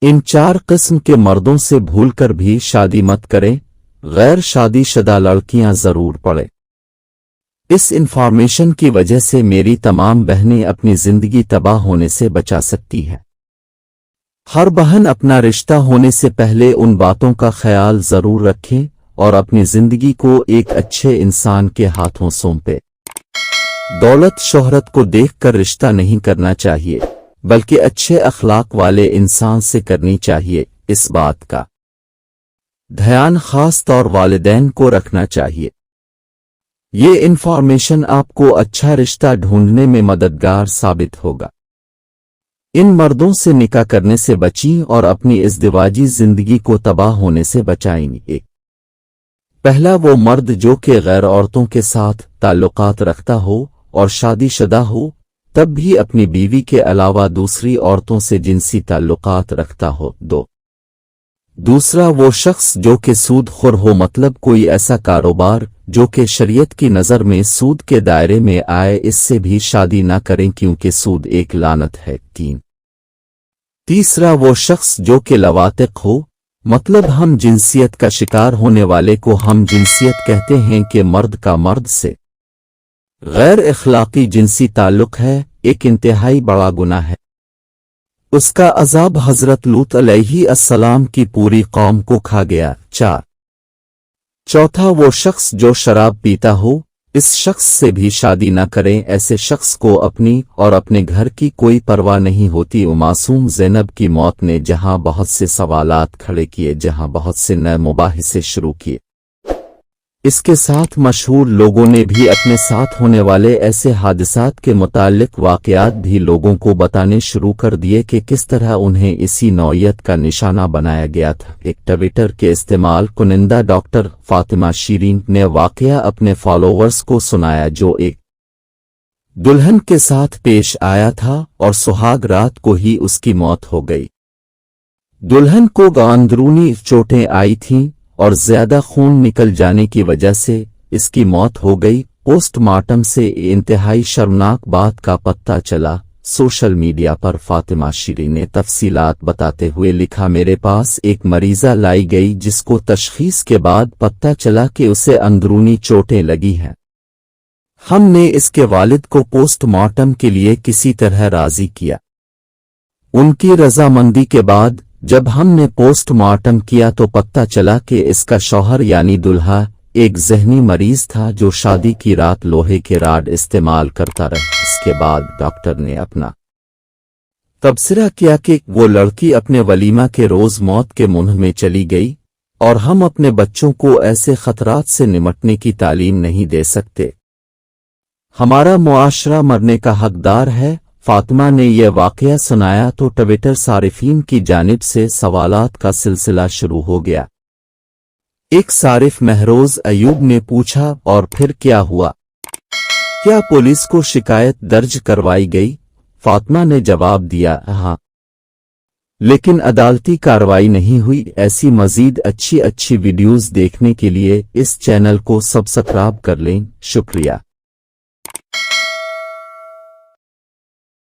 इन 4 किस्म के मर्दों से भूलकर भी शादी मत करें। गैर शादीशुदा लड़कियां जरूर पढ़ें। इस इंफॉर्मेशन की वजह से मेरी तमाम बहनें अपनी जिंदगी तबाह होने से बचा सकती हैं। हर बहन अपना रिश्ता होने से पहले उन बातों का ख्याल जरूर रखें और अपनी जिंदगी को एक अच्छे इंसान के हाथों सौंपे। दौलत शोहरत को देखकर रिश्ता नहीं करना चाहिए, बल्कि अच्छे अखलाक वाले इंसान से करनी चाहिए। इस बात का ध्यान खास तौर वालिदैन को रखना चाहिए। ये इंफॉर्मेशन आपको अच्छा रिश्ता ढूंढने में मददगार साबित होगा। इन मर्दों से निकाह करने से बचीं और अपनी इज़्दिवाजी जिंदगी को तबाह होने से बचाएंगे। पहला वो मर्द जो कि गैर औरतों के साथ ताल्लुकात रखता हो और शादीशुदा हो, तब भी अपनी बीवी के अलावा दूसरी औरतों से जिनसी ताल्लुकात रखता हो। दूसरा वो शख्स जो कि सूदखोर हो, मतलब कोई ऐसा कारोबार जो कि शरीयत की नज़र में सूद के दायरे में आए, इससे भी शादी ना करें क्योंकि सूद एक लानत है। तीसरा वो शख्स जो कि लवातिक हो, मतलब हम जिनसियत का शिकार होने वाले को हम जिनसियत कहते हैं कि मर्द का मर्द से गैर इखलाकी जिनसी ताल्लुक है, एक इंतहाई बड़ा गुनाह है। उसका अजाब हजरत लूत अलैहिस्सलाम की पूरी कौम को खा गया। चौथा वो शख्स जो शराब पीता हो, इस शख्स से भी शादी न करें। ऐसे शख्स को अपनी और अपने घर की कोई परवाह नहीं होती। मासूम ज़ैनब की मौत ने जहां बहुत से सवालात खड़े किए, जहां बहुत से नए मुबाहिसे शुरू किए, इसके साथ मशहूर लोगों ने भी अपने साथ होने वाले ऐसे हादसात के मुताल्लिक वाक़यात भी लोगों को बताने शुरू कर दिए कि किस तरह उन्हें इसी नौयत का निशाना बनाया गया था। एक ट्विटर के इस्तेमाल कुनिंदा डॉक्टर फातिमा शीरीन ने वाक़या अपने फॉलोअर्स को सुनाया, जो एक दुल्हन के साथ पेश आया था और सुहाग रात को ही उसकी मौत हो गई। दुल्हन को अंदरूनी चोटें आई थीं और ज्यादा खून निकल जाने की वजह से इसकी मौत हो गई। पोस्टमार्टम से इंतहाई शर्मनाक बात का पता चला। सोशल मीडिया पर फातिमा शीरीन ने तफसीलात बताते हुए लिखा, मेरे पास एक मरीजा लाई गई जिसको तशखीस के बाद पता चला कि उसे अंदरूनी चोटें लगी हैं। हमने इसके वालिद को पोस्टमार्टम के लिए किसी तरह राजी किया। उनकी रजामंदी के बाद जब हमने पोस्टमार्टम किया तो पता चला कि इसका शौहर यानी दुल्हा एक ज़हनी मरीज था जो शादी की रात लोहे के राड इस्तेमाल करता रहा। इसके बाद डॉक्टर ने अपना तबसरा किया कि वो लड़की अपने वलीमा के रोज मौत के मुंह में चली गई और हम अपने बच्चों को ऐसे खतरात से निमटने की तालीम नहीं दे सकते। हमारा मुआशरा मरने का हकदार है। फातिमा ने यह वाक़या सुनाया तो ट्विटर सारिफीन की जानिब से सवालात का सिलसिला शुरू हो गया। एक सारिफ महरोज अयूब ने पूछा, और फिर क्या हुआ? क्या पुलिस को शिकायत दर्ज करवाई गई? फातिमा ने जवाब दिया, हाँ, लेकिन अदालती कार्रवाई नहीं हुई। ऐसी मजीद अच्छी वीडियोज़ देखने के लिए इस चैनल को सब्सक्राइब कर लें। शुक्रिया।